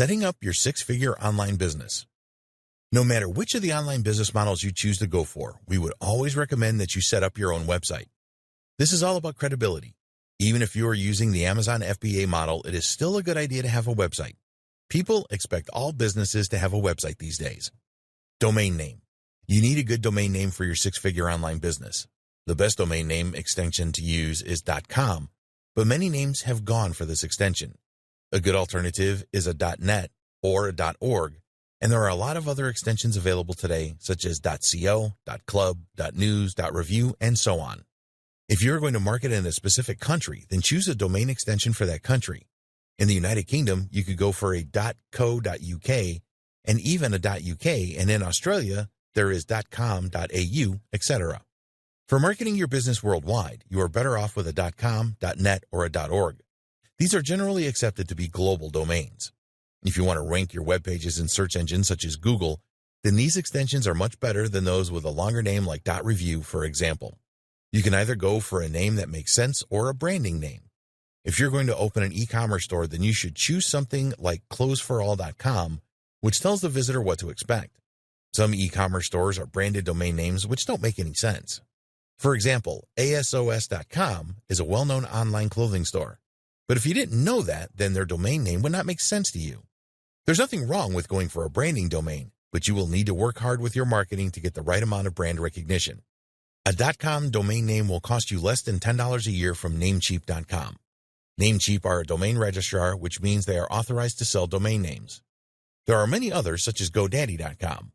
Setting up your six-figure online business. No matter which of the online business models you choose to go for, we would always recommend that you set up your own website. This is all about credibility. Even if you are using the Amazon FBA model, it is still a good idea to have a website. People expect all businesses to have a website these days. Domain name. You need a good domain name for your six-figure online business. The best domain name extension to use is .com, but many names have gone for this extension. A good alternative is a .net or a .org, and there are a lot of other extensions available today, such as .co, .club, .news, .review, and so on. If you're going to market in a specific country, then choose a domain extension for that country. In the United Kingdom, you could go for a .co.uk and even a .uk, and in Australia, there is .com, .au, etc. For marketing your business worldwide, you are better off with a .com, .net, or a .org. These are generally accepted to be global domains. If you want to rank your web pages in search engines such as Google, then these extensions are much better than those with a longer name like .review, for example. You can either go for a name that makes sense or a branding name. If you're going to open an e-commerce store, then you should choose something like closeforall.com, which tells the visitor what to expect. Some e-commerce stores are branded domain names which don't make any sense. For example, ASOS.com is a well-known online clothing store. But if you didn't know that, then their domain name would not make sense to you. There's nothing wrong with going for a branding domain, but you will need to work hard with your marketing to get the right amount of brand recognition. A .com domain name will cost you less than $10 a year from Namecheap.com. Namecheap are a domain registrar, which means they are authorized to sell domain names. There are many others, such as GoDaddy.com.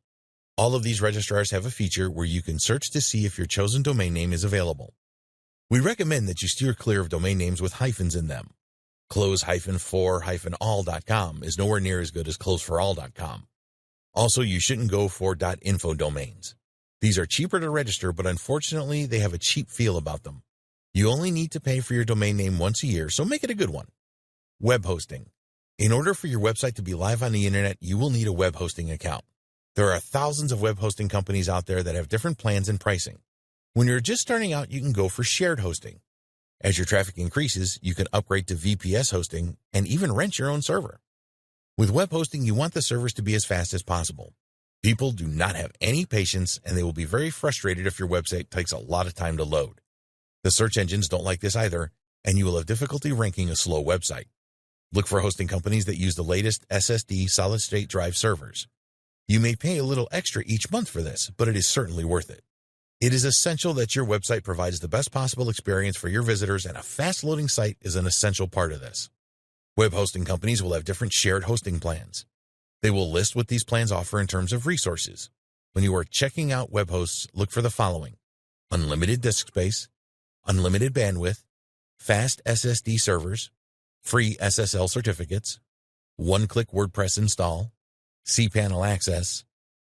All of these registrars have a feature where you can search to see if your chosen domain name is available. We recommend that you steer clear of domain names with hyphens in them. Close-for-all.com is nowhere near as good as closeforall.com. Also, you shouldn't go for .info domains. These are cheaper to register, but unfortunately, they have a cheap feel about them. You only need to pay for your domain name once a year, so make it a good one. Web hosting. In order for your website to be live on the internet, you will need a web hosting account. There are thousands of web hosting companies out there that have different plans and pricing. When you're just starting out, you can go for shared hosting. As your traffic increases, you can upgrade to VPS hosting and even rent your own server. With web hosting, you want the servers to be as fast as possible. People do not have any patience, and they will be very frustrated if your website takes a lot of time to load. The search engines don't like this either, and you will have difficulty ranking a slow website. Look for hosting companies that use the latest SSD solid-state drive servers. You may pay a little extra each month for this, but it is certainly worth it. It is essential that your website provides the best possible experience for your visitors, and a fast-loading site is an essential part of this. Web hosting companies will have different shared hosting plans. They will list what these plans offer in terms of resources. When you are checking out web hosts, look for the following: unlimited disk space, unlimited bandwidth, fast SSD servers, free SSL certificates, one-click WordPress install, cPanel access,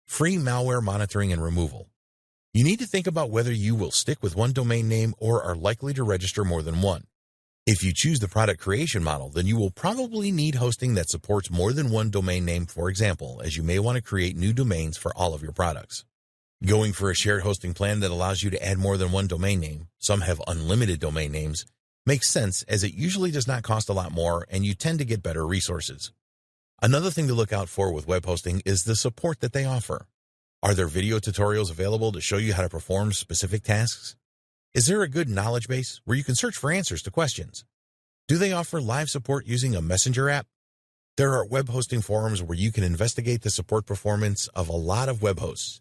free malware monitoring and removal. You need to think about whether you will stick with one domain name or are likely to register more than one. If you choose the product creation model, then you will probably need hosting that supports more than one domain name, for example, as you may want to create new domains for all of your products. Going for a shared hosting plan that allows you to add more than one domain name, some have unlimited domain names, makes sense as it usually does not cost a lot more and you tend to get better resources. Another thing to look out for with web hosting is the support that they offer. Are there video tutorials available to show you how to perform specific tasks? Is there a good knowledge base where you can search for answers to questions? Do they offer live support using a messenger app? There are web hosting forums where you can investigate the support performance of a lot of web hosts.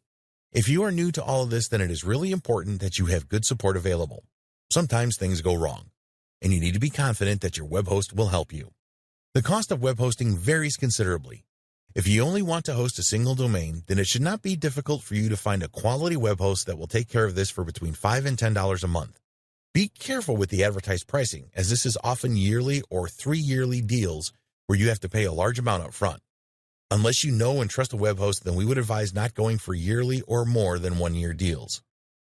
If you are new to all of this, then it is really important that you have good support available. Sometimes things go wrong, and you need to be confident that your web host will help you. The cost of web hosting varies considerably. If you only want to host a single domain, then it should not be difficult for you to find a quality web host that will take care of this for between $5 and $10 a month. Be careful with the advertised pricing, as this is often yearly or 3-yearly deals where you have to pay a large amount up front. Unless you know and trust a web host, then we would advise not going for yearly or more than 1-year deals.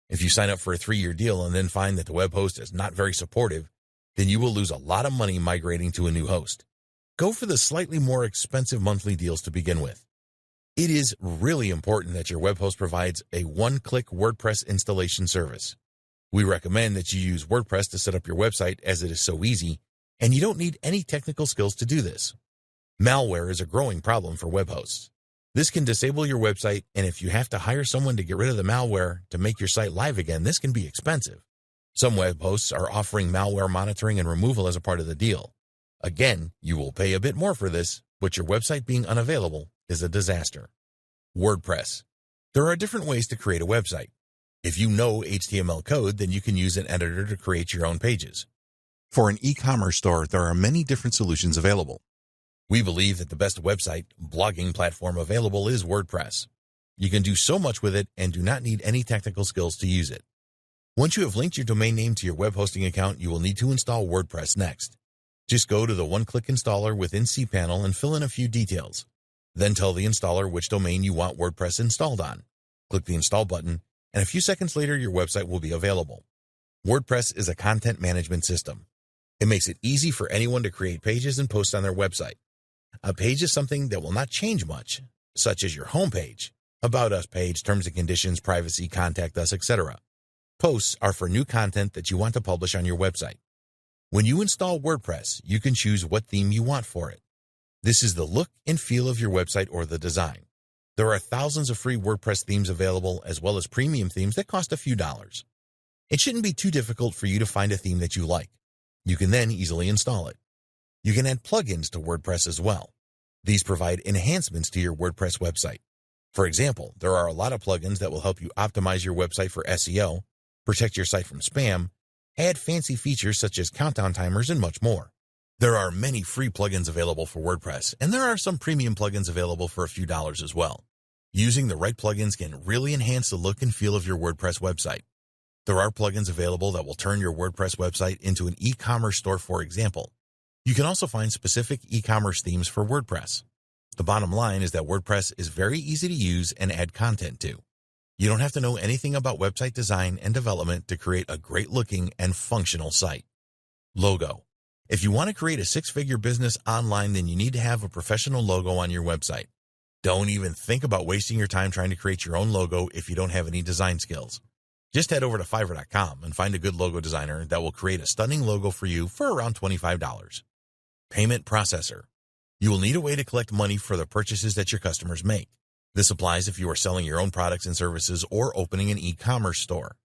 If you sign up for a 3-year deal and then find that the web host is not very supportive, then you will lose a lot of money migrating to a new host. Go for the slightly more expensive monthly deals to begin with. It is really important that your web host provides a one-click WordPress installation service. We recommend that you use WordPress to set up your website as it is so easy, and you don't need any technical skills to do this. Malware is a growing problem for web hosts. This can disable your website, and if you have to hire someone to get rid of the malware to make your site live again, this can be expensive. Some web hosts are offering malware monitoring and removal as a part of the deal. Again, you will pay a bit more for this, but your website being unavailable is a disaster. WordPress. There are different ways to create a website. If you know HTML code, then you can use an editor to create your own pages. For an e-commerce store, there are many different solutions available. We believe that the best website blogging platform available is WordPress. You can do so much with it and do not need any technical skills to use it. Once you have linked your domain name to your web hosting account, you will need to install WordPress next. Just go to the one-click installer within cPanel and fill in a few details. Then tell the installer which domain you want WordPress installed on. Click the install button, and a few seconds later your website will be available. WordPress is a content management system. It makes it easy for anyone to create pages and post on their website. A page is something that will not change much, such as your homepage, About Us page, terms and conditions, privacy, contact us, etc. Posts are for new content that you want to publish on your website. When you install WordPress, you can choose what theme you want for it. This is the look and feel of your website or the design. There are thousands of free WordPress themes available, as well as premium themes that cost a few dollars. It shouldn't be too difficult for you to find a theme that you like. You can then easily install it. You can add plugins to WordPress as well. These provide enhancements to your WordPress website. For example, there are a lot of plugins that will help you optimize your website for SEO, protect your site from spam, add fancy features such as countdown timers, and much more. There are many free plugins available for WordPress, and there are some premium plugins available for a few dollars as well. Using the right plugins can really enhance the look and feel of your WordPress website. There are plugins available that will turn your WordPress website into an e-commerce store, for example. You can also find specific e-commerce themes for WordPress. The bottom line is that WordPress is very easy to use and add content to. You don't have to know anything about website design and development to create a great-looking and functional site. Logo. If you want to create a six-figure business online, then you need to have a professional logo on your website. Don't even think about wasting your time trying to create your own logo if you don't have any design skills. Just head over to Fiverr.com and find a good logo designer that will create a stunning logo for you for around $25. Payment processor. You will need a way to collect money for the purchases that your customers make. This applies if you are selling your own products and services or opening an e-commerce store.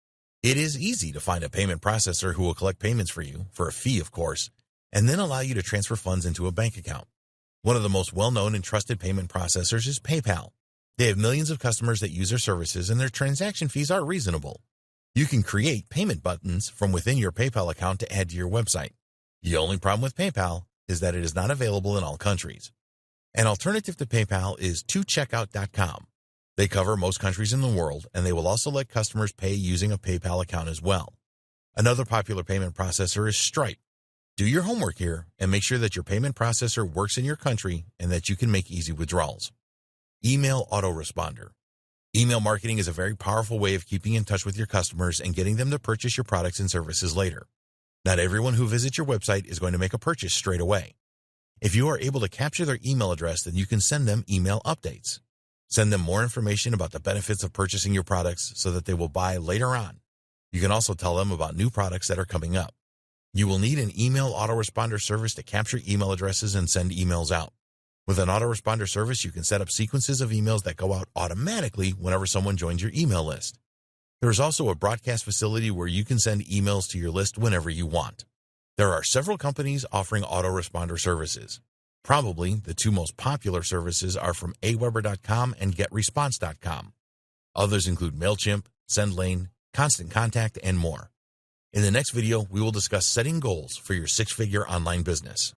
It is easy to find a payment processor who will collect payments for you, for a fee of course, and then allow you to transfer funds into a bank account. One of the most well-known and trusted payment processors is PayPal. They have millions of customers that use their services, and their transaction fees are reasonable. You can create payment buttons from within your PayPal account to add to your website. The only problem with PayPal is that it is not available in all countries. An alternative to PayPal is 2Checkout.com. They cover most countries in the world, and they will also let customers pay using a PayPal account as well. Another popular payment processor is Stripe. Do your homework here and make sure that your payment processor works in your country and that you can make easy withdrawals. Email autoresponder. Email marketing is a very powerful way of keeping in touch with your customers and getting them to purchase your products and services later. Not everyone who visits your website is going to make a purchase straight away. If you are able to capture their email address, then you can send them email updates. Send them more information about the benefits of purchasing your products so that they will buy later on. You can also tell them about new products that are coming up. You will need an email autoresponder service to capture email addresses and send emails out. With an autoresponder service, you can set up sequences of emails that go out automatically whenever someone joins your email list. There is also a broadcast facility where you can send emails to your list whenever you want. There are several companies offering autoresponder services. Probably the two most popular services are from Aweber.com and GetResponse.com. Others include MailChimp, SendLane, Constant Contact, and more. In the next video, we will discuss setting goals for your six-figure online business.